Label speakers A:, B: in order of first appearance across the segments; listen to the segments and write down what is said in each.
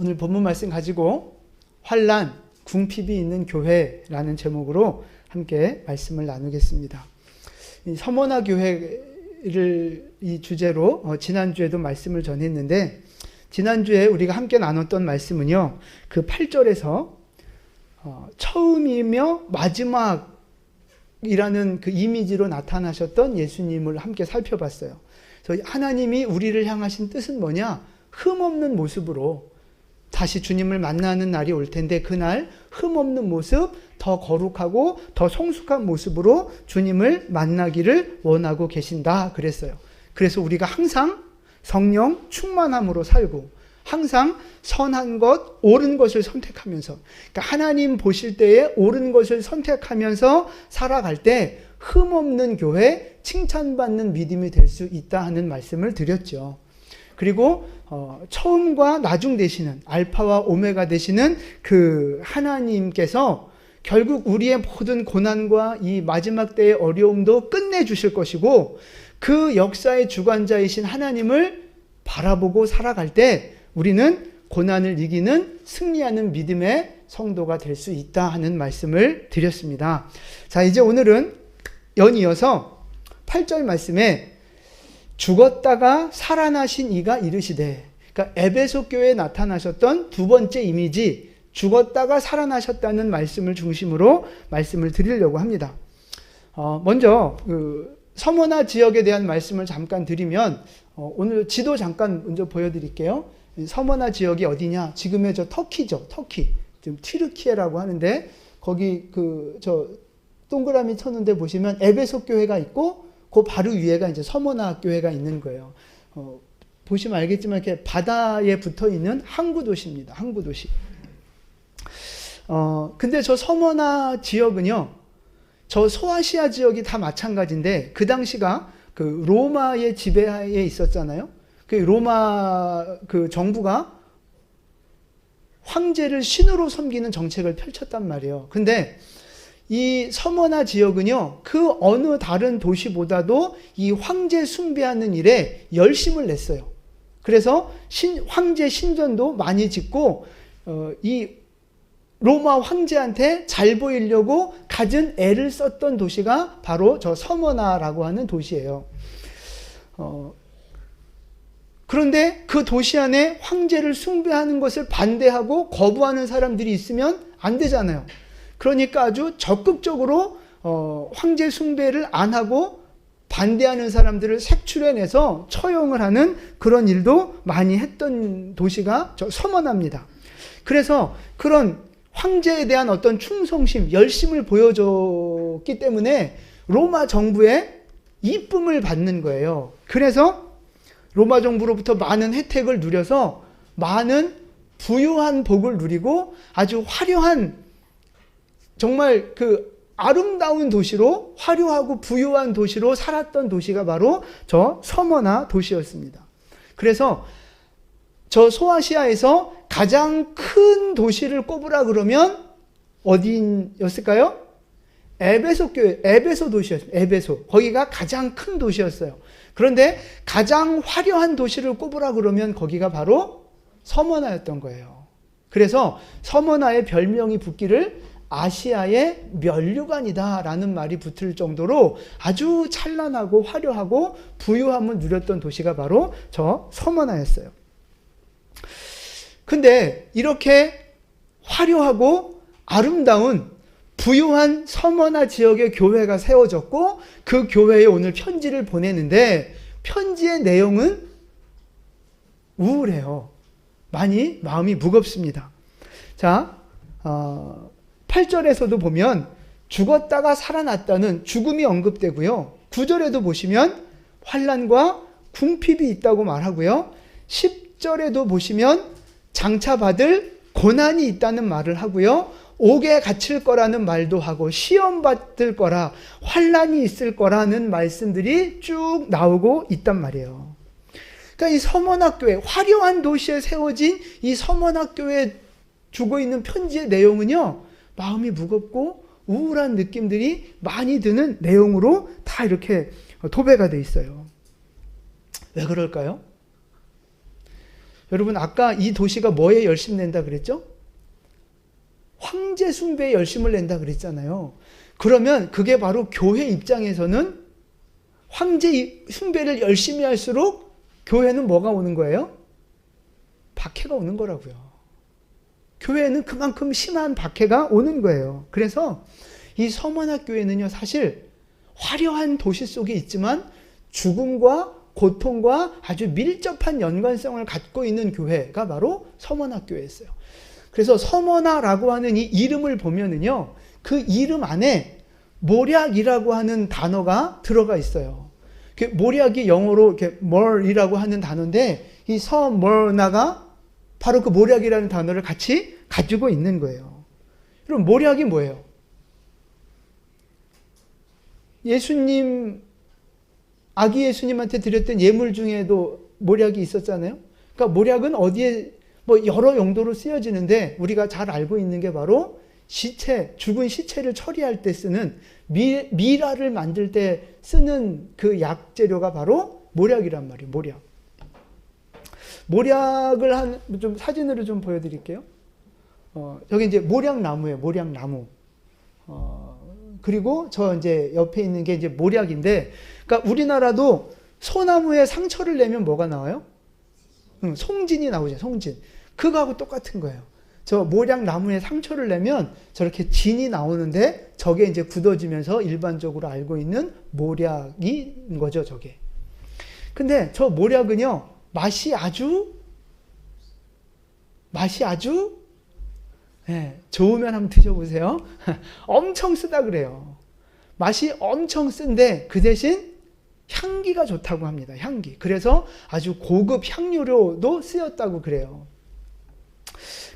A: 오늘 본문 말씀 가지고 환난, 궁핍이 있는 교회라는 제목으로 함께 말씀을 나누겠습니다. 이 서머나 교회를 이 주제로 지난주에도 말씀을 전했는데, 지난주에 우리가 함께 나눴던 말씀은요, 그 8절에서 처음이며 마지막이라는 그 이미지로 나타나셨던 예수님을 함께 살펴봤어요. 그래서 하나님이 우리를 향하신 뜻은 뭐냐? 흠없는 모습으로 다시 주님을 만나는 날이 올 텐데, 그날 흠없는 모습, 더 거룩하고 더 성숙한 모습으로 주님을 만나기를 원하고 계신다 그랬어요. 그래서 우리가 항상 성령 충만함으로 살고, 항상 선한 것, 옳은 것을 선택하면서, 그러니까 하나님 보실 때에 옳은 것을 선택하면서 살아갈 때 흠없는 교회, 칭찬받는 믿음이 될 수 있다 하는 말씀을 드렸죠. 그리고 처음과 나중 되시는, 알파와 오메가 되시는 그 하나님께서 결국 우리의 모든 고난과 이 마지막 때의 어려움도 끝내주실 것이고, 그 역사의 주관자이신 하나님을 바라보고 살아갈 때 우리는 고난을 이기는 승리하는 믿음의 성도가 될 수 있다 하는 말씀을 드렸습니다. 자, 이제 오늘은 연이어서 8절 말씀에 죽었다가 살아나신 이가 이르시되, 그러니까 에베소 교회에 나타나셨던 두 번째 이미지, 죽었다가 살아나셨다는 말씀을 중심으로 말씀을 드리려고 합니다. 먼저 서머나 지역에 대한 말씀을 잠깐 드리면, 오늘 지도 잠깐 먼저 보여드릴게요. 서머나 지역이 어디냐? 지금의 저 터키죠. 터키. 지금 튀르키예라고 하는데, 거기 저 동그라미 쳤는데 보시면 에베소 교회가 있고, 그 바로 위에가 이제 서머나 교회가 있는 거예요. 보시면 알겠지만 이렇게 바다에 붙어 있는 항구 도시입니다. 항구 도시. 근데 저 서머나 지역은요, 저 소아시아 지역이 다 마찬가지인데, 그 당시가 그 로마의 지배하에 있었잖아요. 그 로마 그 정부가 황제를 신으로 섬기는 정책을 펼쳤단 말이에요. 근데 이 서머나 지역은요, 그 어느 다른 도시보다도 이 황제 숭배하는 일에 열심을 냈어요. 그래서 황제 신전도 많이 짓고, 이 로마 황제한테 잘 보이려고 갖은 애를 썼던 도시가 바로 저 서머나라고 하는 도시예요. 그런데 그 도시 안에 황제를 숭배하는 것을 반대하고 거부하는 사람들이 있으면 안 되잖아요. 그러니까 아주 적극적으로 황제 숭배를 안 하고 반대하는 사람들을 색출해내서 처형을 하는 그런 일도 많이 했던 도시가 저 서머나입니다. 그래서 그런 황제에 대한 어떤 충성심, 열심을 보여줬기 때문에 로마 정부의 이쁨을 받는 거예요. 그래서 로마 정부로부터 많은 혜택을 누려서 많은 부유한 복을 누리고 아주 화려한, 정말 그 아름다운 도시로, 화려하고 부유한 도시로 살았던 도시가 바로 저 서머나 도시였습니다. 그래서 저 소아시아에서 가장 큰 도시를 꼽으라 그러면 어디였을까요? 에베소 교회, 에베소 도시였어요. 에베소. 거기가 가장 큰 도시였어요. 그런데 가장 화려한 도시를 꼽으라 그러면 거기가 바로 서머나였던 거예요. 그래서 서머나의 별명이 붙기를 아시아의 면류관이다라는 말이 붙을 정도로 아주 찬란하고 화려하고 부유함을 누렸던 도시가 바로 저 서머나였어요. 근데 이렇게 화려하고 아름다운 부유한 서머나 지역의 교회가 세워졌고, 그 교회에 오늘 편지를 보내는데 편지의 내용은 우울해요. 많이 마음이 무겁습니다. 자, 8절에서도 보면 죽었다가 살아났다는 죽음이 언급되고요. 9절에도 보시면 환난과 궁핍이 있다고 말하고요. 10절에도 보시면 장차 받을 고난이 있다는 말을 하고요. 옥에 갇힐 거라는 말도 하고, 시험 받을 거라, 환난이 있을 거라는 말씀들이 쭉 나오고 있단 말이에요. 그러니까 이 서머나 교회, 화려한 도시에 세워진 이 서머나 교회에 주고 있는 편지의 내용은요, 마음이 무겁고 우울한 느낌들이 많이 드는 내용으로 다 이렇게 도배가 돼 있어요. 왜 그럴까요? 여러분 아까 이 도시가 뭐에 열심 낸다 그랬죠? 황제 숭배에 열심을 낸다 그랬잖아요. 그러면 그게 바로 교회 입장에서는 황제 숭배를 열심히 할수록 교회는 뭐가 오는 거예요? 박해가 오는 거라고요. 교회는 그만큼 심한 박해가 오는 거예요. 그래서 이 서머나 교회는요, 사실 화려한 도시 속에 있지만 죽음과 고통과 아주 밀접한 연관성을 갖고 있는 교회가 바로 서머나 교회였어요. 그래서 서머나라고 하는 이 이름을 보면은요, 그 이름 안에 모략이라고 하는 단어가 들어가 있어요. 모략이 영어로 이렇게 멀이라고 하는 단어인데, 이 서머나가 바로 그 모략이라는 단어를 같이 가지고 있는 거예요. 그럼 모략이 뭐예요? 예수님, 아기 예수님한테 드렸던 예물 중에도 모략이 있었잖아요. 그러니까 모략은 어디에 뭐 여러 용도로 쓰여지는데 우리가 잘 알고 있는 게 바로 시체, 죽은 시체를 처리할 때 쓰는 미라를 만들 때 쓰는 그 약재료가 바로 모략이란 말이에요. 모략. 모략을 좀 사진으로 좀 보여드릴게요. 저기 이제 모략나무예요. 모략나무. 그리고 저 이제 옆에 있는 게 이제 모략인데, 그러니까 우리나라도 소나무에 상처를 내면 뭐가 나와요? 송진이 나오죠. 송진. 그거하고 똑같은 거예요. 저 모략나무에 상처를 내면 저렇게 진이 나오는데 저게 이제 굳어지면서 일반적으로 알고 있는 모략인 거죠, 저게. 근데 저 모략은요, 맛이 아주 좋으면 한번 드셔보세요. 엄청 쓰다 그래요. 맛이 엄청 쓴데 그 대신 향기가 좋다고 합니다. 향기. 그래서 아주 고급 향료로도 쓰였다고 그래요.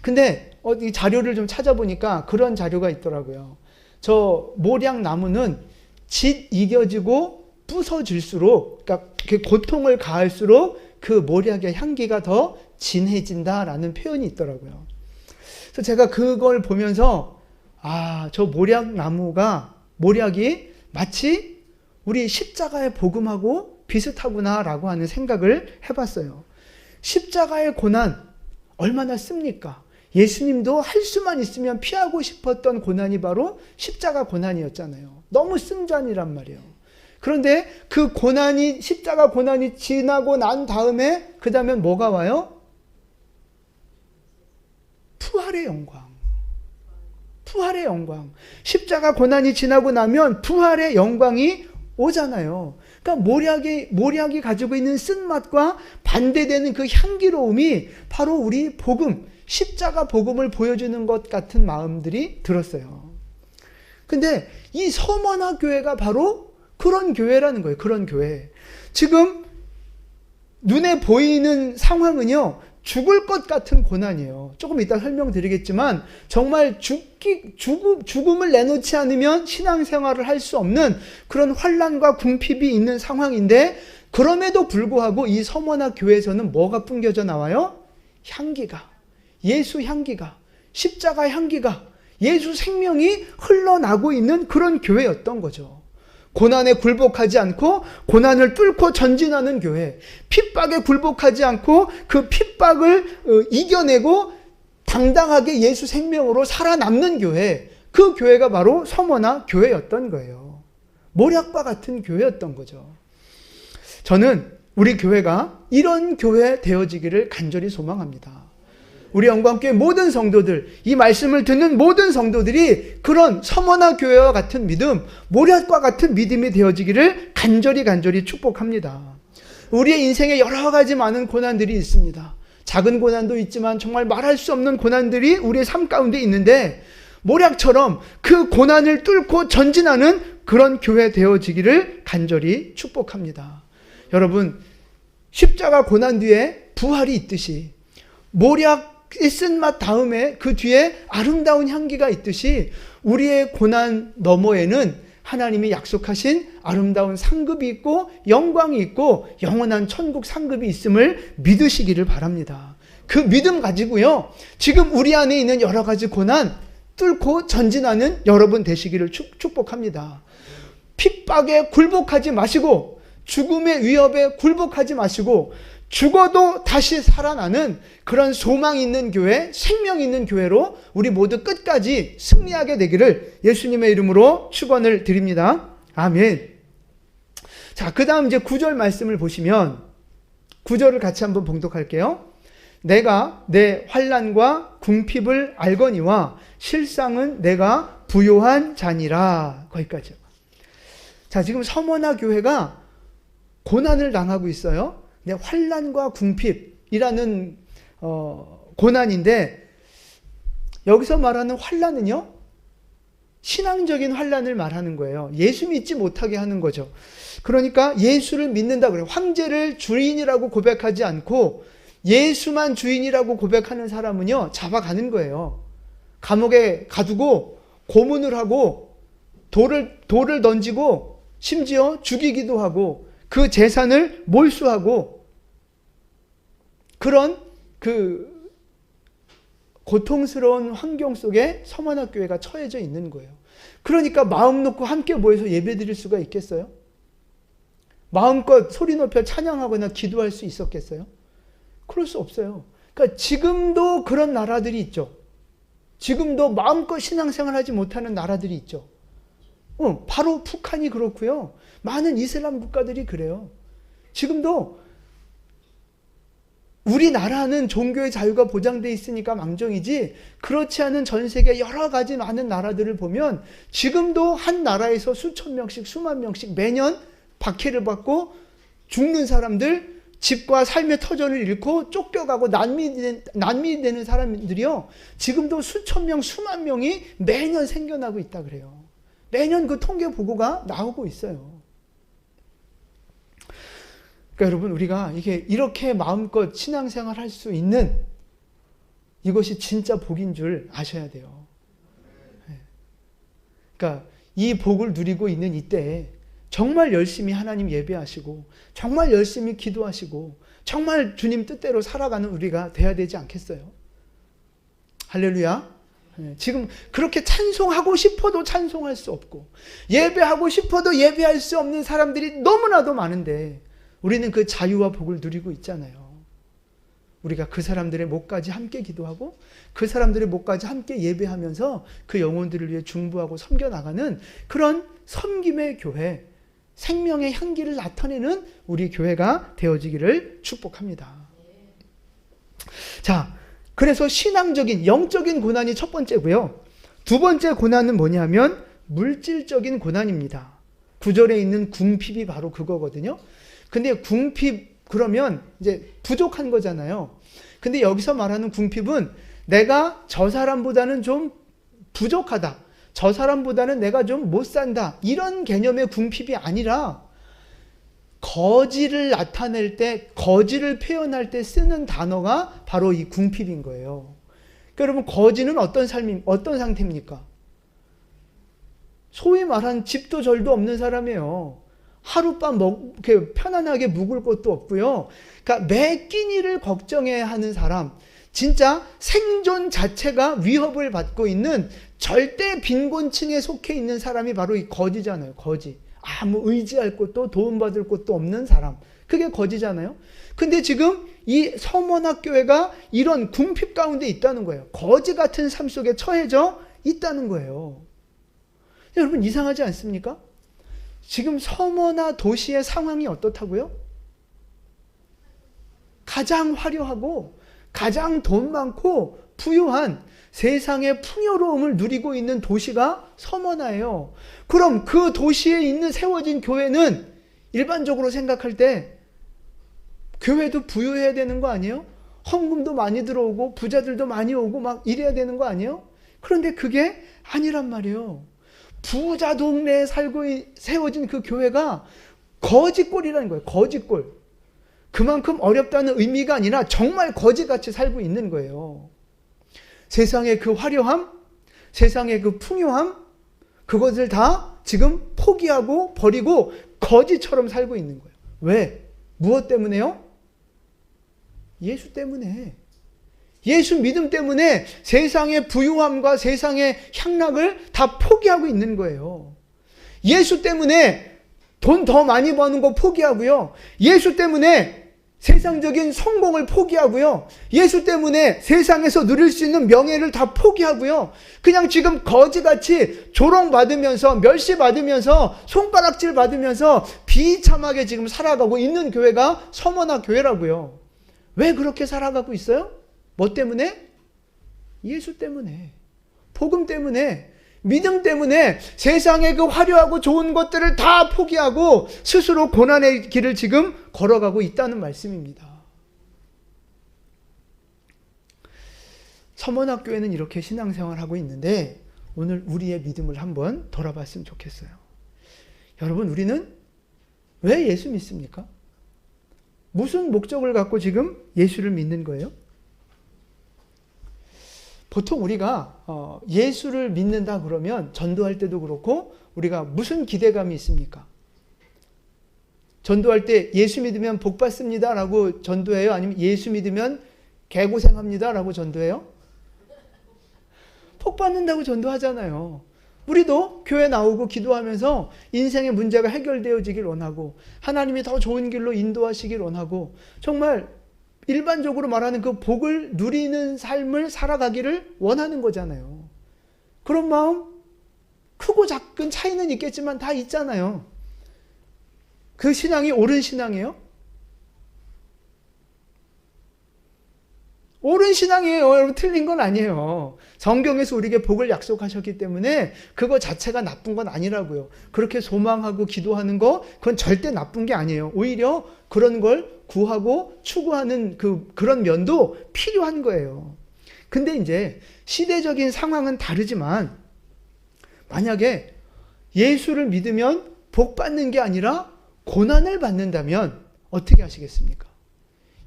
A: 근데 이 자료를 좀 찾아보니까 그런 자료가 있더라고요. 저 모략나무는 짓 이겨지고 부서질수록, 그러니까 고통을 가할수록 그 모략의 향기가 더 진해진다라는 표현이 있더라고요. 그래서 제가 그걸 보면서 저 모략이 마치 우리 십자가의 복음하고 비슷하구나라고 하는 생각을 해봤어요. 십자가의 고난 얼마나 씁니까? 예수님도 할 수만 있으면 피하고 싶었던 고난이 바로 십자가 고난이었잖아요. 너무 쓴잔이란 말이에요. 그런데 그 고난이, 십자가 고난이 지나고 난 다음에 그 다음엔 뭐가 와요? 부활의 영광. 부활의 영광. 십자가 고난이 지나고 나면 부활의 영광이 오잖아요. 그러니까 모략이 가지고 있는 쓴맛과 반대되는 그 향기로움이 바로 우리 복음, 십자가 복음을 보여주는 것 같은 마음들이 들었어요. 근데 이 서머나 교회가 바로 그런 교회라는 거예요. 그런 교회. 지금 눈에 보이는 상황은요, 죽을 것 같은 고난이에요. 조금 이따 설명드리겠지만 정말 죽음을 내놓지 않으면 신앙생활을 할 수 없는 그런 환난과 궁핍이 있는 상황인데, 그럼에도 불구하고 이 서머나 교회에서는 뭐가 풍겨져 나와요? 향기가, 예수 향기가, 십자가 향기가, 예수 생명이 흘러나고 있는 그런 교회였던 거죠. 고난에 굴복하지 않고 고난을 뚫고 전진하는 교회, 핍박에 굴복하지 않고 그 핍박을 이겨내고 당당하게 예수 생명으로 살아남는 교회, 그 교회가 바로 서머나 교회였던 거예요. 모략과 같은 교회였던 거죠. 저는 우리 교회가 이런 교회 되어지기를 간절히 소망합니다. 우리 영광교회 모든 성도들, 이 말씀을 듣는 모든 성도들이 그런 서머나 교회와 같은 믿음, 모략과 같은 믿음이 되어지기를 간절히 축복합니다. 우리의 인생에 여러 가지 많은 고난들이 있습니다. 작은 고난도 있지만 정말 말할 수 없는 고난들이 우리의 삶 가운데 있는데, 모략처럼 그 고난을 뚫고 전진하는 그런 교회 되어지기를 간절히 축복합니다. 여러분, 십자가 고난 뒤에 부활이 있듯이, 모략의 쓴맛 다음에 그 뒤에 아름다운 향기가 있듯이, 우리의 고난 너머에는 하나님이 약속하신 아름다운 상급이 있고 영광이 있고 영원한 천국 상급이 있음을 믿으시기를 바랍니다. 그 믿음 가지고요, 지금 우리 안에 있는 여러 가지 고난 뚫고 전진하는 여러분 되시기를 축복합니다. 핍박에 굴복하지 마시고, 죽음의 위협에 굴복하지 마시고, 죽어도 다시 살아나는 그런 소망 있는 교회, 생명 있는 교회로 우리 모두 끝까지 승리하게 되기를 예수님의 이름으로 축원을 드립니다. 아멘. 자, 그 다음 이제 9절 말씀을 보시면 9절을 같이 한번 봉독할게요. 내가 내 환난과 궁핍을 알거니와 실상은 내가 부요한 자니라. 거기까지. 자, 지금 서머나 교회가 고난을 당하고 있어요. 환난과 궁핍이라는 고난인데, 여기서 말하는 환난은요, 신앙적인 환난을 말하는 거예요. 예수 믿지 못하게 하는 거죠. 그러니까 예수를 믿는다 그래요. 황제를 주인이라고 고백하지 않고 예수만 주인이라고 고백하는 사람은요, 잡아가는 거예요. 감옥에 가두고 고문을 하고 돌을 던지고 심지어 죽이기도 하고 그 재산을 몰수하고 그런 그 고통스러운 환경 속에 서머나 교회가 처해져 있는 거예요. 그러니까 마음 놓고 함께 모여서 예배드릴 수가 있겠어요? 마음껏 소리 높여 찬양하거나 기도할 수 있었겠어요? 그럴 수 없어요. 그러니까 지금도 그런 나라들이 있죠. 지금도 마음껏 신앙생활 하지 못하는 나라들이 있죠. 바로 북한이 그렇고요. 많은 이슬람 국가들이 그래요. 지금도 우리나라는 종교의 자유가 보장되어 있으니까 망정이지, 그렇지 않은 전 세계 여러 가지 많은 나라들을 보면 지금도 한 나라에서 수천 명씩 수만 명씩 매년 박해를 받고 죽는 사람들, 집과 삶의 터전을 잃고 쫓겨가고 난민이 되는 사람들이요, 지금도 수천 명 수만 명이 매년 생겨나고 있다 그래요. 매년 그 통계 보고가 나오고 있어요. 그러니까 여러분, 우리가 이렇게 마음껏 신앙생활 할 수 있는 이것이 진짜 복인 줄 아셔야 돼요. 그러니까 이 복을 누리고 있는 이때에 정말 열심히 하나님 예배하시고 정말 열심히 기도하시고 정말 주님 뜻대로 살아가는 우리가 돼야 되지 않겠어요? 할렐루야. 지금 그렇게 찬송하고 싶어도 찬송할 수 없고 예배하고 싶어도 예배할 수 없는 사람들이 너무나도 많은데 우리는 그 자유와 복을 누리고 있잖아요. 우리가 그 사람들의 목까지 함께 기도하고 그 사람들의 목까지 함께 예배하면서 그 영혼들을 위해 중보하고 섬겨나가는 그런 섬김의 교회, 생명의 향기를 나타내는 우리 교회가 되어지기를 축복합니다. 자, 그래서 신앙적인 영적인 고난이 첫 번째고요. 두 번째 고난은 뭐냐면 물질적인 고난입니다. 9절에 있는 궁핍이 바로 그거거든요. 근데 궁핍 그러면 이제 부족한 거잖아요. 근데 여기서 말하는 궁핍은 내가 저 사람보다는 좀 부족하다, 저 사람보다는 내가 좀 못 산다, 이런 개념의 궁핍이 아니라 거지를 나타낼 때, 거지를 표현할 때 쓰는 단어가 바로 이 궁핍인 거예요. 그러니까 여러분, 거지는 어떤 상태입니까? 소위 말한 집도 절도 없는 사람이에요. 하룻밤 이렇게 편안하게 묵을 곳도 없고요. 그러니까 매 끼니를 걱정해야 하는 사람, 진짜 생존 자체가 위협을 받고 있는 절대 빈곤층에 속해 있는 사람이 바로 이 거지잖아요. 거지. 아무 의지할 곳도 도움받을 곳도 없는 사람. 그게 거지잖아요. 근데 지금 이 서머나 교회가 이런 궁핍 가운데 있다는 거예요. 거지 같은 삶 속에 처해져 있다는 거예요. 여러분, 이상하지 않습니까? 지금 서머나 도시의 상황이 어떻다고요? 가장 화려하고 가장 돈 많고 부유한 세상의 풍요로움을 누리고 있는 도시가 서머나예요. 그럼 그 도시에 있는 세워진 교회는 일반적으로 생각할 때 교회도 부유해야 되는 거 아니에요? 헌금도 많이 들어오고 부자들도 많이 오고 막 이래야 되는 거 아니에요? 그런데 그게 아니란 말이에요. 부자 동네에 살고 세워진 그 교회가 거지꼴이라는 거예요. 거지꼴. 그만큼 어렵다는 의미가 아니라 정말 거지같이 살고 있는 거예요. 세상의 그 화려함, 세상의 그 풍요함, 그것을 다 지금 포기하고 버리고 거지처럼 살고 있는 거예요. 왜? 무엇 때문에요? 예수 때문에. 예수 믿음 때문에 세상의 부유함과 세상의 향락을 다 포기하고 있는 거예요. 예수 때문에 돈 더 많이 버는 거 포기하고요. 예수 때문에 세상적인 성공을 포기하고요. 예수 때문에 세상에서 누릴 수 있는 명예를 다 포기하고요. 그냥 지금 거지같이 조롱받으면서 멸시받으면서 손가락질 받으면서 비참하게 지금 살아가고 있는 교회가 서머나 교회라고요. 왜 그렇게 살아가고 있어요? 뭐 때문에? 예수 때문에. 복음 때문에. 믿음 때문에 세상의 그 화려하고 좋은 것들을 다 포기하고 스스로 고난의 길을 지금 걸어가고 있다는 말씀입니다. 서문학교에는 이렇게 신앙생활하고 있는데 오늘 우리의 믿음을 한번 돌아봤으면 좋겠어요. 여러분, 우리는 왜 예수 믿습니까? 무슨 목적을 갖고 지금 예수를 믿는 거예요? 보통 우리가 예수를 믿는다 그러면 전도할 때도 그렇고 우리가 무슨 기대감이 있습니까? 전도할 때 예수 믿으면 복 받습니다 라고 전도해요? 아니면 예수 믿으면 개고생합니다 라고 전도해요? 복 받는다고 전도하잖아요. 우리도 교회 나오고 기도하면서 인생의 문제가 해결되어지길 원하고 하나님이 더 좋은 길로 인도하시길 원하고 정말 일반적으로 말하는 그 복을 누리는 삶을 살아가기를 원하는 거잖아요. 그런 마음 크고 작은 차이는 있겠지만 다 있잖아요. 그 신앙이 옳은 신앙이에요? 옳은 신앙이에요. 여러분, 틀린 건 아니에요. 성경에서 우리에게 복을 약속하셨기 때문에 그거 자체가 나쁜 건 아니라고요. 그렇게 소망하고 기도하는 거 그건 절대 나쁜 게 아니에요. 오히려 그런 걸 구하고 추구하는 그런 면도 필요한 거예요. 근데 이제 시대적인 상황은 다르지만 만약에 예수를 믿으면 복 받는 게 아니라 고난을 받는다면 어떻게 하시겠습니까?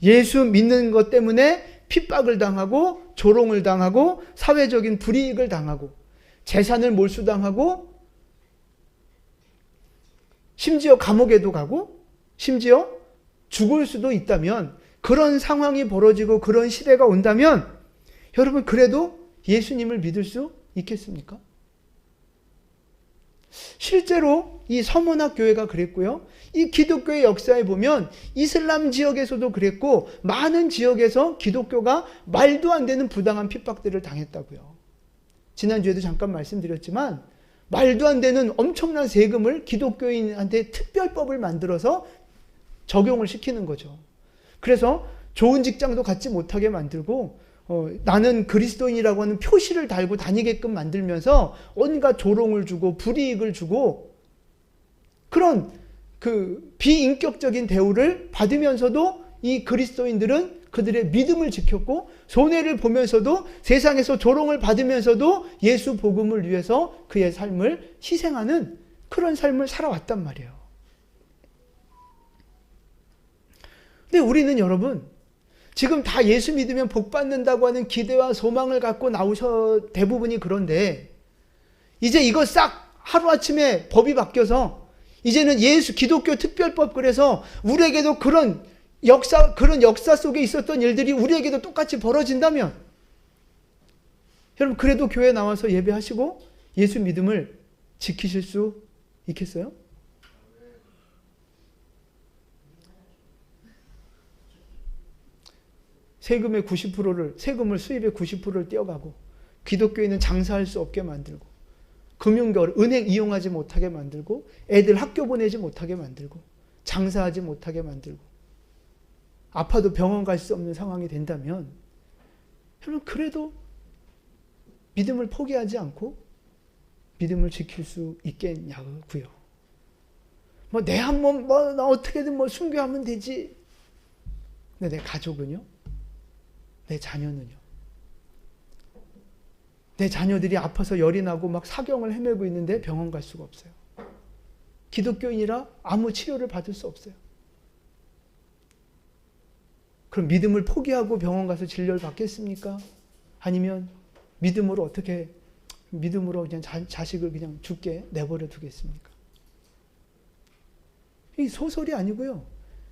A: 예수 믿는 것 때문에 핍박을 당하고 조롱을 당하고 사회적인 불이익을 당하고 재산을 몰수당하고 심지어 감옥에도 가고 심지어 죽을 수도 있다면, 그런 상황이 벌어지고 그런 시대가 온다면 여러분, 그래도 예수님을 믿을 수 있겠습니까? 실제로 이 서문학 교회가 그랬고요. 이 기독교의 역사에 보면 이슬람 지역에서도 그랬고 많은 지역에서 기독교가 말도 안 되는 부당한 핍박들을 당했다고요. 지난주에도 잠깐 말씀드렸지만 말도 안 되는 엄청난 세금을 기독교인한테 특별법을 만들어서 적용을 시키는 거죠. 그래서 좋은 직장도 갖지 못하게 만들고 나는 그리스도인이라고 하는 표시를 달고 다니게끔 만들면서 온갖 조롱을 주고 불이익을 주고 그런 그 비인격적인 대우를 받으면서도 이 그리스도인들은 그들의 믿음을 지켰고 손해를 보면서도 세상에서 조롱을 받으면서도 예수 복음을 위해서 그의 삶을 희생하는 그런 삶을 살아왔단 말이에요. 근데 우리는 여러분 지금 다 예수 믿으면 복 받는다고 하는 기대와 소망을 갖고 나오셔 대부분이 그런데 이제 이거 싹 하루아침에 법이 바뀌어서 이제는 기독교 특별법 그래서 우리에게도 그런 역사 속에 있었던 일들이 우리에게도 똑같이 벌어진다면 여러분 그래도 교회 나와서 예배하시고 예수 믿음을 지키실 수 있겠어요? 세금의 90%를 세금을 수입의 90%를 떼어가고 기독교인은 장사할 수 없게 만들고 금융결 은행 이용하지 못하게 만들고 애들 학교 보내지 못하게 만들고 장사하지 못하게 만들고 아파도 병원 갈 수 없는 상황이 된다면 여러분 그래도 믿음을 포기하지 않고 믿음을 지킬 수 있겠냐고요. 내 한번 나 어떻게든 순교하면 되지. 근데 내 가족은요? 내 자녀는요? 내 자녀들이 아파서 열이 나고 막 사경을 헤매고 있는데 병원 갈 수가 없어요. 기독교인이라 아무 치료를 받을 수 없어요. 그럼 믿음을 포기하고 병원 가서 진료를 받겠습니까? 아니면 믿음으로 그냥 자식을 그냥 죽게 내버려 두겠습니까? 이 소설이 아니고요.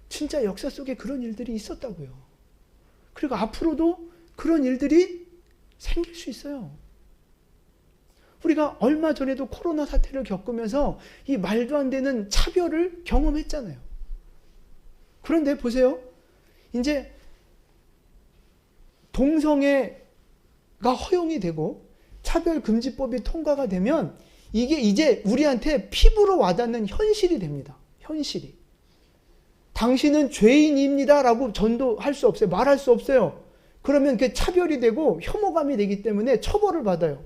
A: 진짜 역사 속에 그런 일들이 있었다고요. 그리고 앞으로도 그런 일들이 생길 수 있어요. 우리가 얼마 전에도 코로나 사태를 겪으면서 이 말도 안 되는 차별을 경험했잖아요. 그런데 보세요. 이제 동성애가 허용이 되고 차별금지법이 통과가 되면 이게 이제 우리한테 피부로 와닿는 현실이 됩니다. 현실이. 당신은 죄인입니다 라고 전도할 수 없어요. 말할 수 없어요. 그러면 그게 차별이 되고 혐오감이 되기 때문에 처벌을 받아요.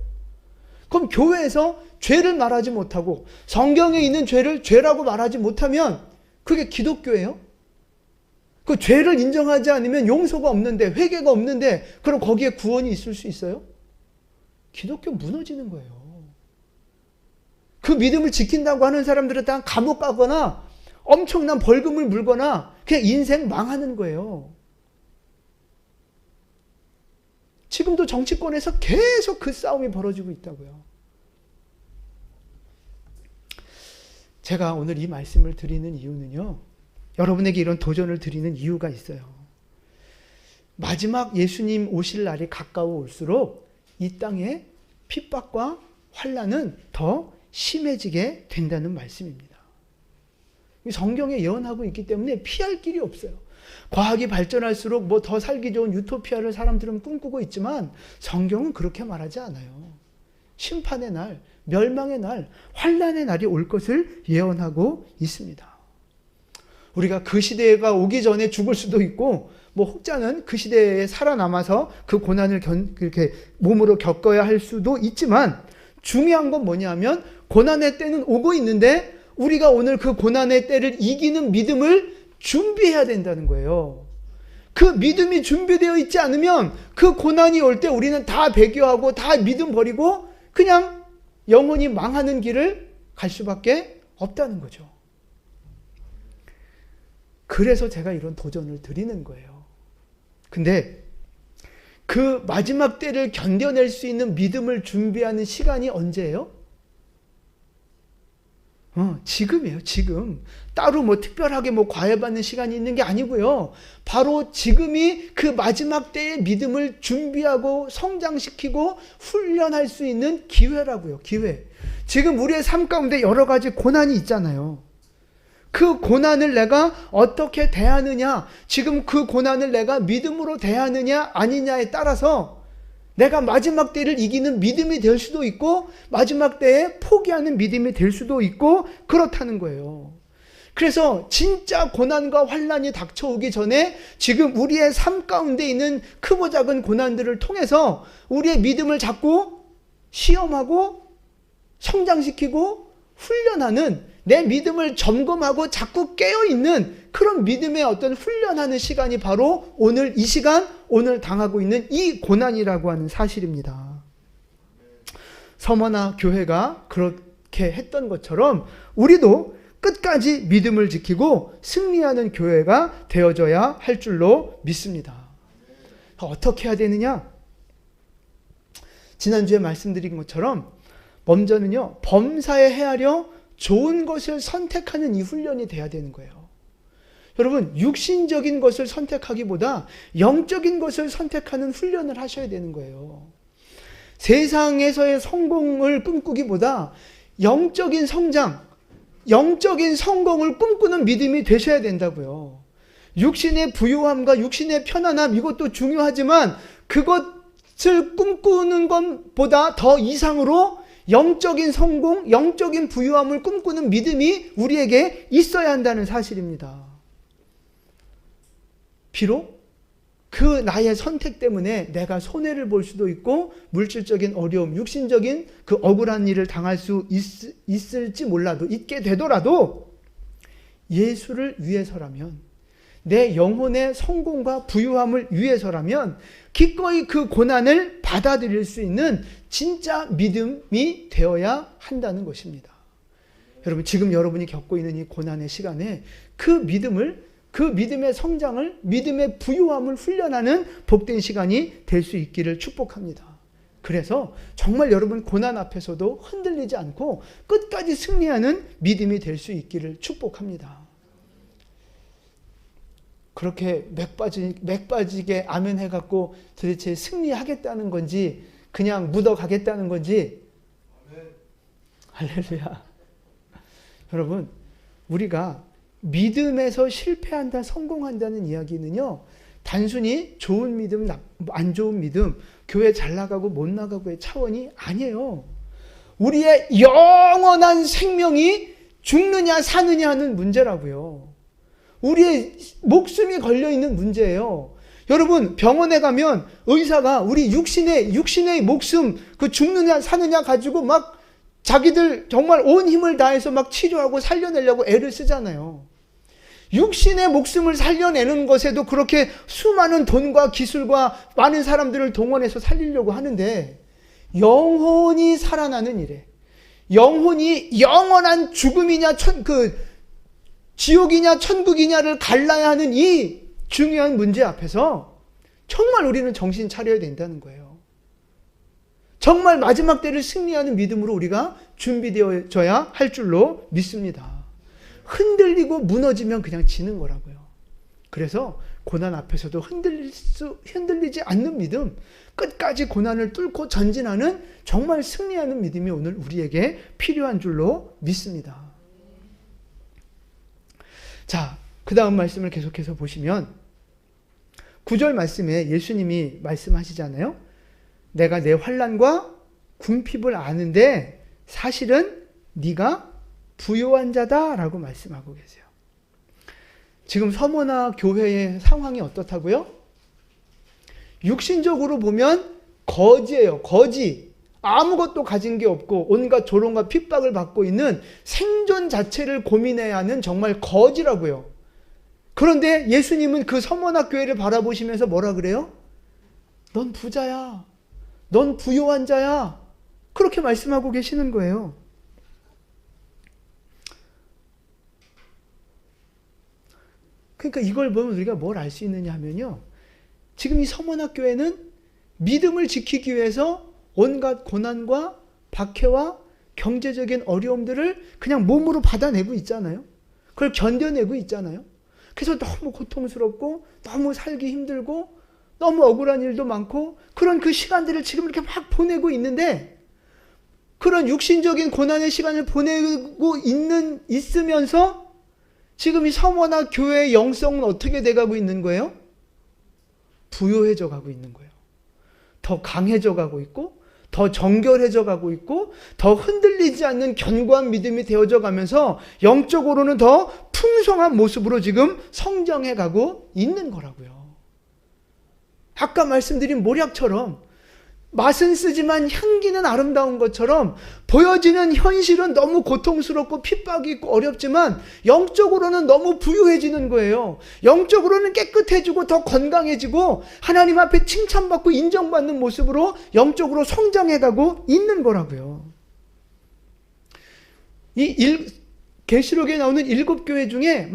A: 그럼 교회에서 죄를 말하지 못하고 성경에 있는 죄를 죄라고 말하지 못하면 그게 기독교예요? 그 죄를 인정하지 않으면 용서가 없는데, 회개가 없는데, 그럼 거기에 구원이 있을 수 있어요? 기독교 무너지는 거예요. 그 믿음을 지킨다고 하는 사람들은 다 감옥 가거나 엄청난 벌금을 물거나 그냥 인생 망하는 거예요. 지금도 정치권에서 계속 그 싸움이 벌어지고 있다고요. 제가 오늘 이 말씀을 드리는 이유는요, 여러분에게 이런 도전을 드리는 이유가 있어요. 마지막 예수님 오실 날이 가까워 올수록 이 땅에 핍박과 환난은 더 심해지게 된다는 말씀입니다. 성경에 예언하고 있기 때문에 피할 길이 없어요. 과학이 발전할수록 뭐 더 살기 좋은 유토피아를 사람들은 꿈꾸고 있지만 성경은 그렇게 말하지 않아요. 심판의 날, 멸망의 날, 환난의 날이 올 것을 예언하고 있습니다. 우리가 그 시대가 오기 전에 죽을 수도 있고, 뭐 혹자는 그 시대에 살아남아서 그 고난을 그렇게 몸으로 겪어야 할 수도 있지만, 중요한 건 뭐냐면 고난의 때는 오고 있는데 우리가 오늘 그 고난의 때를 이기는 믿음을 준비해야 된다는 거예요. 그 믿음이 준비되어 있지 않으면 그 고난이 올 때 우리는 다 배교하고 다 믿음 버리고 그냥 영원히 망하는 길을 갈 수밖에 없다는 거죠. 그래서 제가 이런 도전을 드리는 거예요. 근데 그 마지막 때를 견뎌낼 수 있는 믿음을 준비하는 시간이 언제예요? 지금이에요, 지금. 따로 뭐 특별하게 뭐 과외받는 시간이 있는 게 아니고요. 바로 지금이 그 마지막 때의 믿음을 준비하고 성장시키고 훈련할 수 있는 기회라고요, 기회. 지금 우리의 삶 가운데 여러 가지 고난이 있잖아요. 그 고난을 내가 어떻게 대하느냐, 지금 그 고난을 내가 믿음으로 대하느냐 아니냐에 따라서 내가 마지막 때를 이기는 믿음이 될 수도 있고 마지막 때에 포기하는 믿음이 될 수도 있고 그렇다는 거예요. 그래서 진짜 고난과 환난이 닥쳐오기 전에 지금 우리의 삶 가운데 있는 크고 작은 고난들을 통해서 우리의 믿음을 자꾸 시험하고 성장시키고 훈련하는, 내 믿음을 점검하고 자꾸 깨어있는 그런 믿음의 어떤 훈련하는 시간이 바로 오늘 이 시간, 오늘 당하고 있는 이 고난이라고 하는 사실입니다. 서머나 교회가 그렇게 했던 것처럼 우리도 끝까지 믿음을 지키고 승리하는 교회가 되어져야 할 줄로 믿습니다. 어떻게 해야 되느냐? 지난주에 말씀드린 것처럼 먼저는요, 범사에 헤아려 좋은 것을 선택하는 이 훈련이 돼야 되는 거예요. 여러분, 육신적인 것을 선택하기보다 영적인 것을 선택하는 훈련을 하셔야 되는 거예요. 세상에서의 성공을 꿈꾸기보다 영적인 성장, 영적인 성공을 꿈꾸는 믿음이 되셔야 된다고요. 육신의 부유함과 육신의 편안함, 이것도 중요하지만 그것을 꿈꾸는 것보다 더 이상으로 영적인 성공, 영적인 부유함을 꿈꾸는 믿음이 우리에게 있어야 한다는 사실입니다. 비록 그 나의 선택 때문에 내가 손해를 볼 수도 있고 물질적인 어려움, 육신적인 그 억울한 일을 당할 수 있을지 몰라도, 있게 되더라도 예수를 위해서라면, 내 영혼의 성공과 부유함을 위해서라면 기꺼이 그 고난을 받아들일 수 있는 진짜 믿음이 되어야 한다는 것입니다. 여러분, 지금 여러분이 겪고 있는 이 고난의 시간에 그 믿음을, 그 믿음의 성장을, 믿음의 부유함을 훈련하는 복된 시간이 될 수 있기를 축복합니다. 그래서 정말 여러분 고난 앞에서도 흔들리지 않고 끝까지 승리하는 믿음이 될 수 있기를 축복합니다. 그렇게 맥 빠지게 아멘 해갖고 도대체 승리하겠다는 건지 그냥 묻어가겠다는 건지. 아멘. 할렐루야. 여러분, 우리가 믿음에서 실패한다, 성공한다는 이야기는요, 단순히 좋은 믿음, 안 좋은 믿음, 교회 잘 나가고 못 나가고의 차원이 아니에요. 우리의 영원한 생명이 죽느냐 사느냐 하는 문제라고요. 우리의 목숨이 걸려있는 문제예요. 여러분, 병원에 가면 의사가 우리 육신의 목숨, 그 죽느냐 사느냐 가지고 막 자기들 정말 온 힘을 다해서 막 치료하고 살려내려고 애를 쓰잖아요. 육신의 목숨을 살려내는 것에도 그렇게 수많은 돈과 기술과 많은 사람들을 동원해서 살리려고 하는데, 영혼이 살아나는 일에, 영혼이 영원한 죽음이냐 지옥이냐 천국이냐를 갈라야 하는 이 중요한 문제 앞에서 정말 우리는 정신 차려야 된다는 거예요. 정말 마지막 때를 승리하는 믿음으로 우리가 준비되어져야 할 줄로 믿습니다. 흔들리고 무너지면 그냥 지는 거라고요. 그래서 고난 앞에서도 흔들리지 않는 믿음, 끝까지 고난을 뚫고 전진하는 정말 승리하는 믿음이 오늘 우리에게 필요한 줄로 믿습니다. 자, 그 다음 말씀을 계속해서 보시면 9절 말씀에 예수님이 말씀하시잖아요. 내가 내 환난과 궁핍을 아는데 사실은 네가 부요한 자다라고 말씀하고 계세요. 지금 서머나 교회의 상황이 어떻다고요? 육신적으로 보면 거지예요. 거지. 아무것도 가진 게 없고 온갖 조롱과 핍박을 받고 있는 생존 자체를 고민해야 하는 정말 거지라고요. 그런데 예수님은 그 서머나 교회를 바라보시면서 뭐라 그래요? 넌 부자야. 넌 부요한 자야. 그렇게 말씀하고 계시는 거예요. 그러니까 이걸 보면 우리가 뭘 알 수 있느냐 하면요, 지금 이 서머나 교회는 믿음을 지키기 위해서 온갖 고난과 박해와 경제적인 어려움들을 그냥 몸으로 받아내고 있잖아요. 그걸 견뎌내고 있잖아요. 그래서 너무 고통스럽고 너무 살기 힘들고 너무 억울한 일도 많고 그런 그 시간들을 지금 이렇게 막 보내고 있는데, 그런 육신적인 고난의 시간을 보내고 있으면서 지금 이 서머나 교회의 영성은 어떻게 돼가고 있는 거예요? 부요해져 가고 있는 거예요. 더 강해져 가고 있고 더 정결해져 가고 있고 더 흔들리지 않는 견고한 믿음이 되어져 가면서 영적으로는 더 풍성한 모습으로 지금 성장해 가고 있는 거라고요. 아까 말씀드린 모략처럼 맛은 쓰지만 향기는 아름다운 것처럼 보여지는 현실은 너무 고통스럽고 핍박이 있고 어렵지만 영적으로는 너무 부유해지는 거예요. 영적으로는 깨끗해지고 더 건강해지고 하나님 앞에 칭찬받고 인정받는 모습으로 영적으로 성장해가고 있는 거라고요. 이 계시록에 나오는 7교회 중에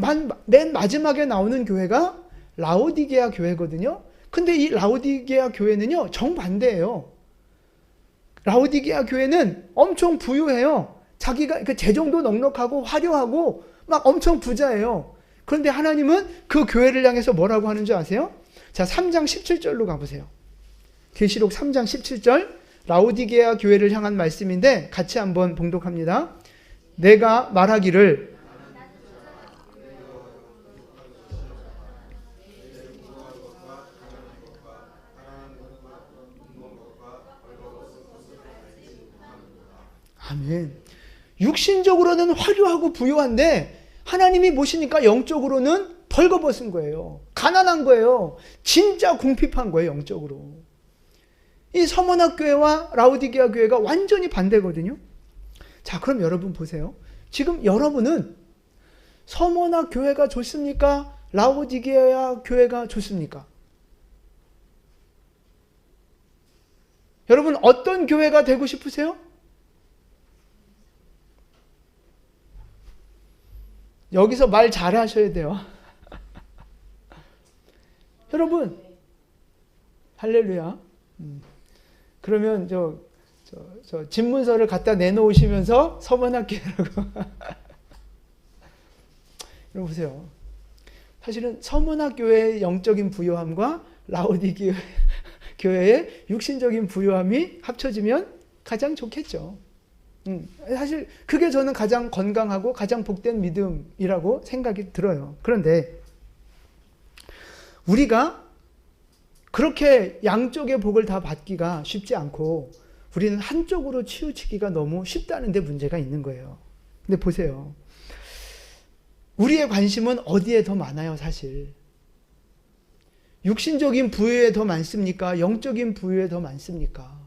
A: 맨 마지막에 나오는 교회가 라오디게아 교회거든요. 근데 이 라오디게아 교회는요, 정반대예요. 라오디게아 교회는 엄청 부유해요. 자기가 재정도 넉넉하고 화려하고 막 엄청 부자예요. 그런데 하나님은 그 교회를 향해서 뭐라고 하는 줄 아세요? 자, 3장 17절로 가보세요. 계시록 3장 17절, 라오디게아 교회를 향한 말씀인데 같이 한번 봉독합니다. 내가 말하기를 아멘. 육신적으로는 화려하고 부유한데 하나님이 보시니까 영적으로는 벌거벗은 거예요. 가난한 거예요. 진짜 궁핍한 거예요, 영적으로. 이 서머나 교회와 라오디게아 교회가 완전히 반대거든요. 자, 그럼 여러분 보세요. 지금 여러분은 서머나 교회가 좋습니까? 라오디게아 교회가 좋습니까? 여러분 어떤 교회가 되고 싶으세요? 여기서 말 잘하셔야 돼요. 여러분, 할렐루야. 그러면 저 집문서를 갖다 내놓으시면서 서머나교회라고. 여러분 보세요. 사실은 서머나교회의 영적인 부요함과 라오디게아 교회의 육신적인 부요함이 합쳐지면 가장 좋겠죠. 사실 그게 저는 가장 건강하고 가장 복된 믿음이라고 생각이 들어요. 그런데 우리가 그렇게 양쪽의 복을 다 받기가 쉽지 않고 우리는 한쪽으로 치우치기가 너무 쉽다는 데 문제가 있는 거예요. 근데 보세요. 우리의 관심은 어디에 더 많아요, 사실? 육신적인 부유에 더 많습니까? 영적인 부유에 더 많습니까?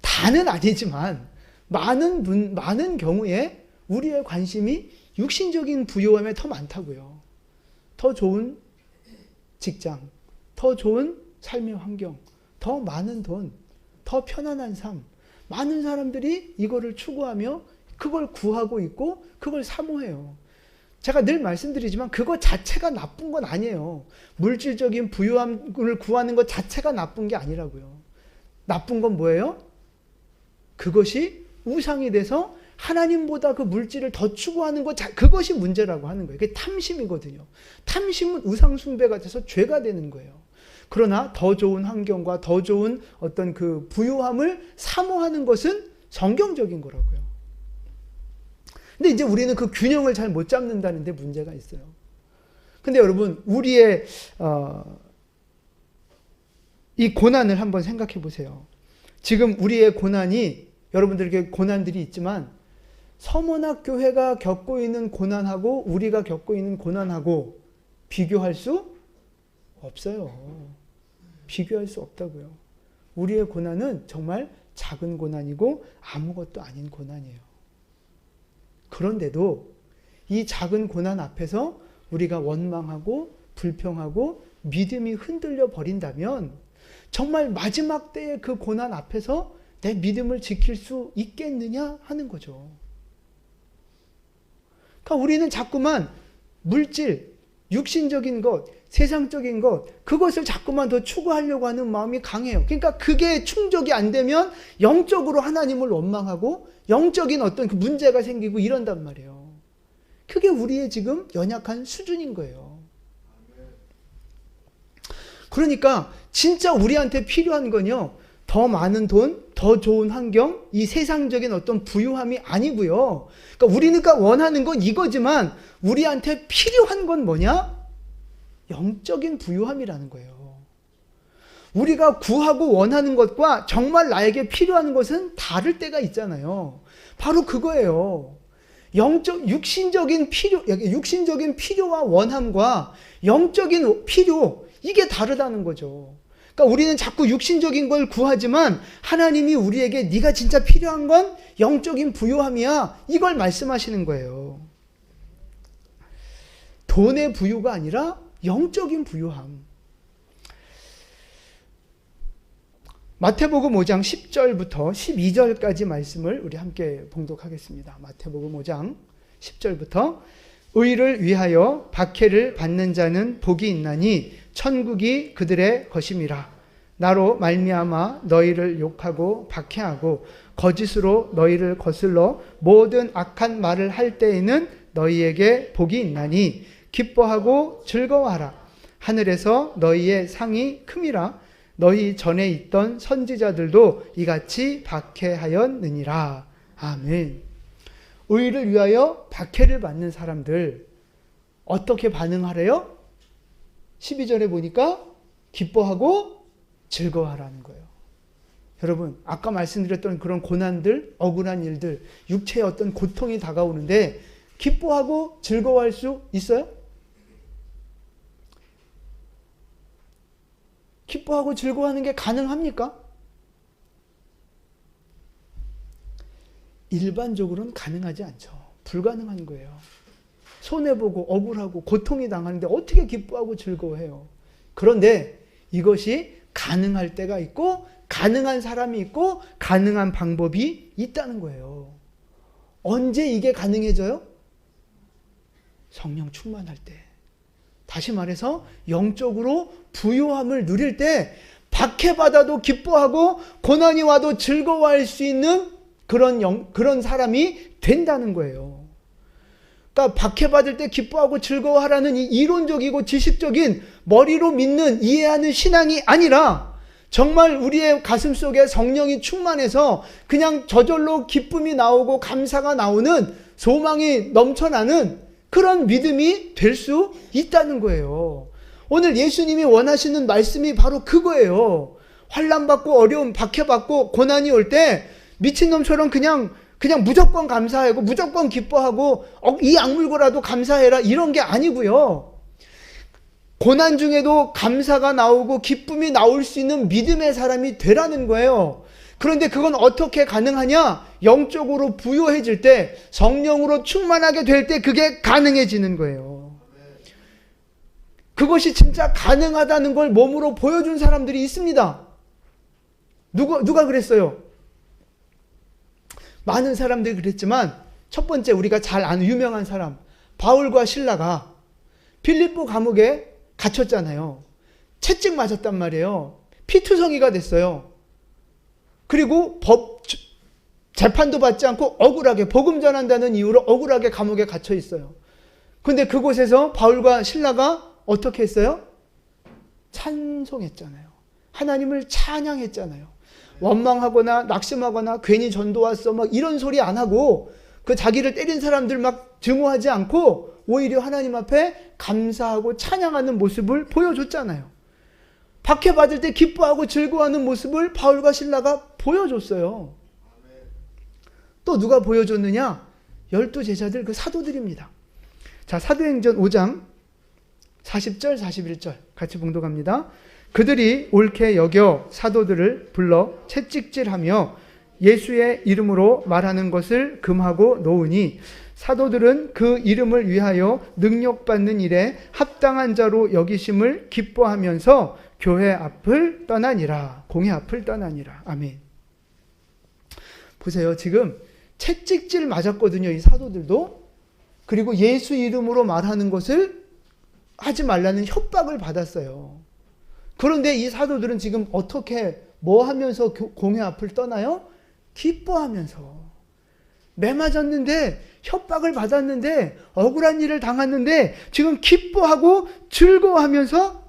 A: 다는 아니지만 많은 경우에 우리의 관심이 육신적인 부유함에 더 많다고요. 더 좋은 직장, 더 좋은 삶의 환경, 더 많은 돈, 더 편안한 삶. 많은 사람들이 이거를 추구하며 그걸 구하고 있고 그걸 사모해요. 제가 늘 말씀드리지만 그거 자체가 나쁜 건 아니에요. 물질적인 부유함을 구하는 것 자체가 나쁜 게 아니라고요. 나쁜 건 뭐예요? 그것이 우상이 돼서 하나님보다 그 물질을 더 추구하는 것, 그것이 문제라고 하는 거예요. 그게 탐심이거든요. 탐심은 우상 숭배가 돼서 죄가 되는 거예요. 그러나 더 좋은 환경과 더 좋은 어떤 그 부유함을 사모하는 것은 성경적인 거라고요. 근데 이제 우리는 그 균형을 잘 못 잡는다는 데 문제가 있어요. 근데 여러분, 우리의 이 고난을 한번 생각해 보세요. 지금 우리의 고난이, 여러분들에게 고난들이 있지만 서문학 교회가 겪고 있는 고난하고 우리가 겪고 있는 고난하고 비교할 수 없어요. 비교할 수 없다고요. 우리의 고난은 정말 작은 고난이고 아무것도 아닌 고난이에요. 그런데도 이 작은 고난 앞에서 우리가 원망하고 불평하고 믿음이 흔들려 버린다면 정말 마지막 때의 그 고난 앞에서 내 믿음을 지킬 수 있겠느냐 하는 거죠. 그러니까 우리는 자꾸만 물질, 육신적인 것, 세상적인 것, 그것을 자꾸만 더 추구하려고 하는 마음이 강해요. 그러니까 그게 충족이 안 되면 영적으로 하나님을 원망하고 영적인 어떤 그 문제가 생기고 이런단 말이에요. 그게 우리의 지금 연약한 수준인 거예요. 그러니까 진짜 우리한테 필요한 건요, 더 많은 돈, 더 좋은 환경, 이 세상적인 어떤 부유함이 아니고요. 그러니까 우리가 원하는 건 이거지만 우리한테 필요한 건 뭐냐? 영적인 부유함이라는 거예요. 우리가 구하고 원하는 것과 정말 나에게 필요한 것은 다를 때가 있잖아요. 바로 그거예요. 육신적인 필요와 원함과 영적인 필요, 이게 다르다는 거죠. 그러니까 우리는 자꾸 육신적인 걸 구하지만 하나님이 우리에게 네가 진짜 필요한 건 영적인 부유함이야, 이걸 말씀하시는 거예요. 돈의 부유가 아니라 영적인 부유함. 마태복음 5장 10절부터 12절까지 말씀을 우리 함께 봉독하겠습니다. 마태복음 5장 10절부터 의를 위하여 박해를 받는 자는 복이 있나니 천국이 그들의 것임이라. 나로 말미암아 너희를 욕하고 박해하고 거짓으로 너희를 거슬러 모든 악한 말을 할 때에는 너희에게 복이 있나니 기뻐하고 즐거워하라. 하늘에서 너희의 상이 큼이라. 너희 전에 있던 선지자들도 이같이 박해하였느니라. 아멘. 의를 위하여 박해를 받는 사람들 어떻게 반응하래요? 12절에 보니까 기뻐하고 즐거워하라는 거예요. 여러분, 아까 말씀드렸던 그런 고난들, 억울한 일들, 육체의 어떤 고통이 다가오는데 기뻐하고 즐거워할 수 있어요? 기뻐하고 즐거워하는 게 가능합니까? 일반적으로는 가능하지 않죠. 불가능한 거예요. 손해보고 억울하고 고통이 당하는데 어떻게 기뻐하고 즐거워해요? 그런데 이것이 가능할 때가 있고 가능한 사람이 있고 가능한 방법이 있다는 거예요. 언제 이게 가능해져요? 성령 충만할 때. 다시 말해서 영적으로 부유함을 누릴 때 박해받아도 기뻐하고 고난이 와도 즐거워할 수 있는 그런 사람이 된다는 거예요. 그러니까 박해받을 때 기뻐하고 즐거워하라는 이 이론적이고 지식적인 머리로 믿는 이해하는 신앙이 아니라 정말 우리의 가슴 속에 성령이 충만해서 그냥 저절로 기쁨이 나오고 감사가 나오는, 소망이 넘쳐나는 그런 믿음이 될 수 있다는 거예요. 오늘 예수님이 원하시는 말씀이 바로 그거예요. 환난받고 어려움, 박해받고 고난이 올 때 미친놈처럼 그냥 무조건 감사하고 무조건 기뻐하고 이 악물고라도 감사해라, 이런 게 아니고요. 고난 중에도 감사가 나오고 기쁨이 나올 수 있는 믿음의 사람이 되라는 거예요. 그런데 그건 어떻게 가능하냐? 영적으로 부요해질 때, 성령으로 충만하게 될 때 그게 가능해지는 거예요. 그것이 진짜 가능하다는 걸 몸으로 보여준 사람들이 있습니다. 누가 그랬어요? 많은 사람들이 그랬지만 첫 번째, 우리가 잘 아는 유명한 사람, 바울과 실라가 빌립보 감옥에 갇혔잖아요. 채찍 맞았단 말이에요. 피투성이가 됐어요. 그리고 재판도 받지 않고 억울하게, 복음 전한다는 이유로 억울하게 감옥에 갇혀 있어요. 근데 그곳에서 바울과 실라가 어떻게 했어요? 찬송했잖아요. 하나님을 찬양했잖아요. 원망하거나 낙심하거나 괜히 전도 왔어 막 이런 소리 안 하고, 그 자기를 때린 사람들 막 증오하지 않고 오히려 하나님 앞에 감사하고 찬양하는 모습을 보여줬잖아요. 박해받을 때 기뻐하고 즐거워하는 모습을 바울과 실라가 보여줬어요. 또 누가 보여줬느냐? 12제자들, 그 사도들입니다. 자, 사도행전 5장 40절 41절 같이 봉독합니다. 그들이 옳게 여겨 사도들을 불러 채찍질하며 예수의 이름으로 말하는 것을 금하고 놓으니, 사도들은 그 이름을 위하여 능력받는 일에 합당한 자로 여기심을 기뻐하면서 교회 앞을 떠나니라. 공회 앞을 떠나니라. 아멘. 보세요. 지금 채찍질 맞았거든요, 이 사도들도. 그리고 예수 이름으로 말하는 것을 하지 말라는 협박을 받았어요. 그런데 이 사도들은 지금 어떻게, 뭐 하면서 공회 앞을 떠나요? 기뻐하면서. 매 맞았는데, 협박을 받았는데, 억울한 일을 당했는데 지금 기뻐하고 즐거워하면서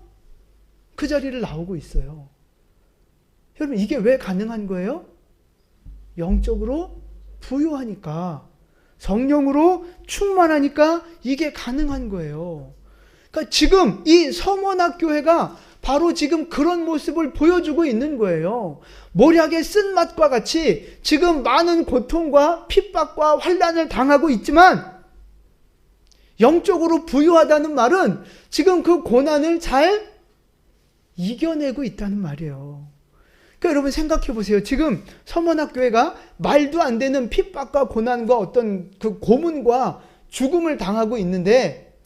A: 그 자리를 나오고 있어요. 여러분, 이게 왜 가능한 거예요? 영적으로 부요하니까, 성령으로 충만하니까 이게 가능한 거예요. 그러니까 지금 이 서문학교회가 바로 지금 그런 모습을 보여주고 있는 거예요. 모략의 쓴맛과 같이 지금 많은 고통과 핍박과 환난을 당하고 있지만, 영적으로 부유하다는 말은 지금 그 고난을 잘 이겨내고 있다는 말이에요. 그러니까 여러분 생각해 보세요. 지금 서문학교회가 말도 안 되는 핍박과 고난과 어떤 그 고문과 죽음을 당하고 있는데,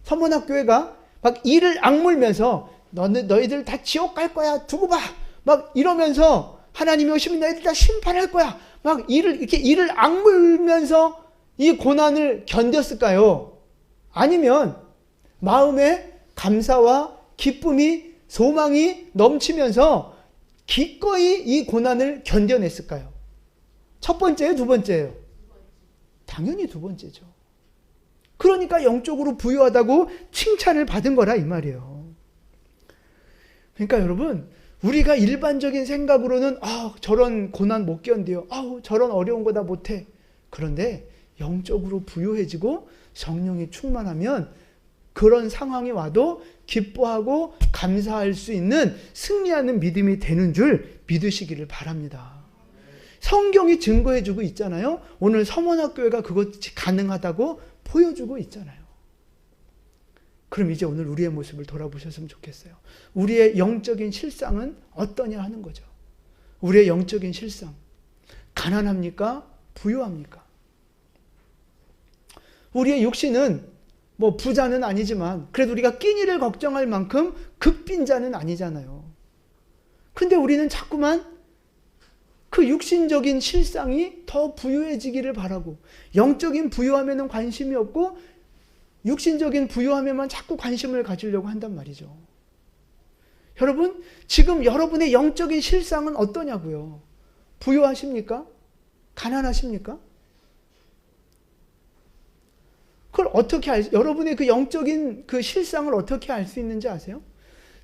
A: 서문학교회가 막 이를 악물면서 너희들 다 지옥 갈 거야, 두고 봐, 막 이러면서 하나님이 오시면 너희들 다 심판할 거야, 막 이를 악물면서 이 고난을 견뎠을까요? 아니면 마음에 감사와 기쁨이, 소망이 넘치면서 기꺼이 이 고난을 견뎌냈을까요? 첫 번째예요, 두 번째예요? 당연히 두 번째죠. 그러니까 영적으로 부유하다고 칭찬을 받은 거라 이 말이에요. 그러니까 여러분, 우리가 일반적인 생각으로는 저런 고난 못 견뎌요, 저런 어려운 거 다 못해. 그런데 영적으로 부유해지고 성령이 충만하면 그런 상황이 와도 기뻐하고 감사할 수 있는, 승리하는 믿음이 되는 줄 믿으시기를 바랍니다. 성경이 증거해주고 있잖아요. 오늘 서문학교회가 그것이 가능하다고 보여주고 있잖아요. 그럼 이제 오늘 우리의 모습을 돌아보셨으면 좋겠어요. 우리의 영적인 실상은 어떠냐 하는 거죠. 우리의 영적인 실상, 가난합니까? 부유합니까? 우리의 육신은 뭐 부자는 아니지만 그래도 우리가 끼니를 걱정할 만큼 극빈자는 아니잖아요. 근데 우리는 자꾸만 그 육신적인 실상이 더 부유해지기를 바라고, 영적인 부유함에는 관심이 없고 육신적인 부유함에만 자꾸 관심을 가지려고 한단 말이죠. 여러분, 지금 여러분의 영적인 실상은 어떠냐고요? 부유하십니까? 가난하십니까? 그걸 어떻게 여러분의 그 영적인 그 실상을 어떻게 알 수 있는지 아세요?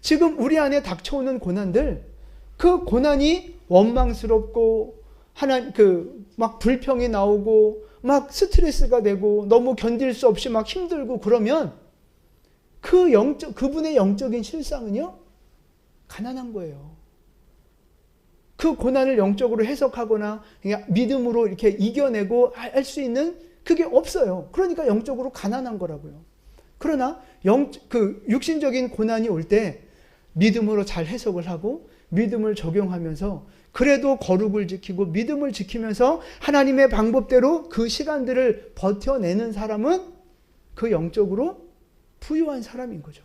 A: 지금 우리 안에 닥쳐오는 고난들, 그 고난이 원망스럽고 막 불평이 나오고 막 스트레스가 되고 너무 견딜 수 없이 막 힘들고 그러면 그분의 영적인 실상은요, 가난한 거예요. 그 고난을 영적으로 해석하거나 그냥 믿음으로 이렇게 이겨내고 할 수 있는 그게 없어요. 그러니까 영적으로 가난한 거라고요. 그러나 육신적인 고난이 올 때 믿음으로 잘 해석을 하고 믿음을 적용하면서 그래도 거룩을 지키고 믿음을 지키면서 하나님의 방법대로 그 시간들을 버텨내는 사람은 그 영적으로 부유한 사람인 거죠.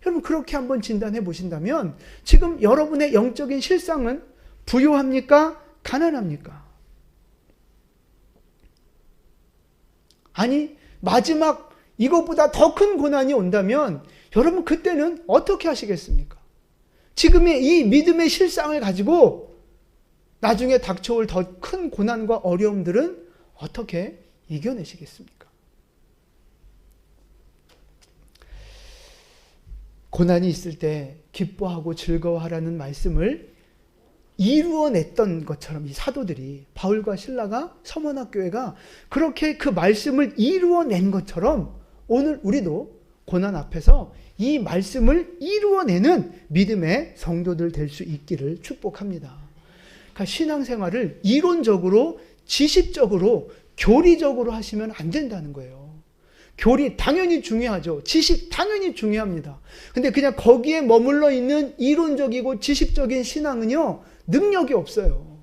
A: 여러분 그렇게 한번 진단해 보신다면 지금 여러분의 영적인 실상은 부유합니까? 가난합니까? 아니 마지막 이것보다 더 큰 고난이 온다면 여러분 그때는 어떻게 하시겠습니까? 지금의 이 믿음의 실상을 가지고 나중에 닥쳐올 더 큰 고난과 어려움들은 어떻게 이겨내시겠습니까? 고난이 있을 때 기뻐하고 즐거워하라는 말씀을 이루어냈던 것처럼 이 사도들이 바울과 실라가 서머나교회가 그렇게 그 말씀을 이루어낸 것처럼 오늘 우리도 고난 앞에서 이 말씀을 이루어내는 믿음의 성도들 될 수 있기를 축복합니다. 그러니까 신앙생활을 이론적으로 지식적으로 교리적으로 하시면 안 된다는 거예요. 교리 당연히 중요하죠. 지식 당연히 중요합니다. 근데 그냥 거기에 머물러 있는 이론적이고 지식적인 신앙은요, 능력이 없어요.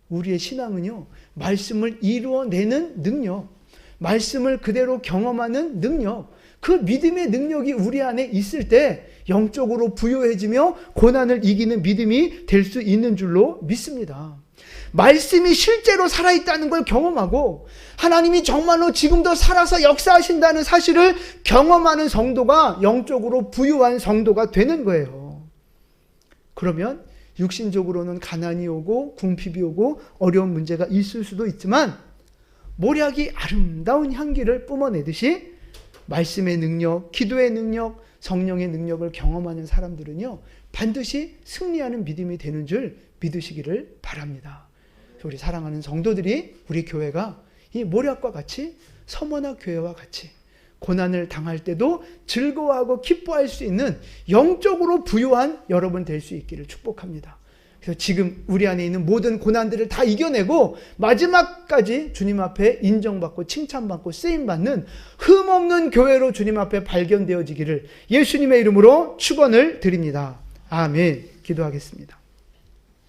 A: 우리의 신앙은요, 말씀을 이루어내는 능력, 말씀을 그대로 경험하는 능력, 그 믿음의 능력이 우리 안에 있을 때 영적으로 부유해지며 고난을 이기는 믿음이 될 수 있는 줄로 믿습니다. 말씀이 실제로 살아있다는 걸 경험하고 하나님이 정말로 지금도 살아서 역사하신다는 사실을 경험하는 성도가 영적으로 부유한 성도가 되는 거예요. 그러면 육신적으로는 가난이 오고 궁핍이 오고 어려운 문제가 있을 수도 있지만 모략이 아름다운 향기를 뿜어내듯이 말씀의 능력, 기도의 능력, 성령의 능력을 경험하는 사람들은요, 반드시 승리하는 믿음이 되는 줄 믿으시기를 바랍니다. 우리 사랑하는 성도들이, 우리 교회가 이 모략과 같이, 서머나 교회와 같이 고난을 당할 때도 즐거워하고 기뻐할 수 있는 영적으로 부유한 여러분 될 수 있기를 축복합니다. 그래서 지금 우리 안에 있는 모든 고난들을 다 이겨내고 마지막까지 주님 앞에 인정받고 칭찬받고 쓰임받는 흠없는 교회로 주님 앞에 발견되어지기를 예수님의 이름으로 축원을 드립니다. 아멘. 기도하겠습니다.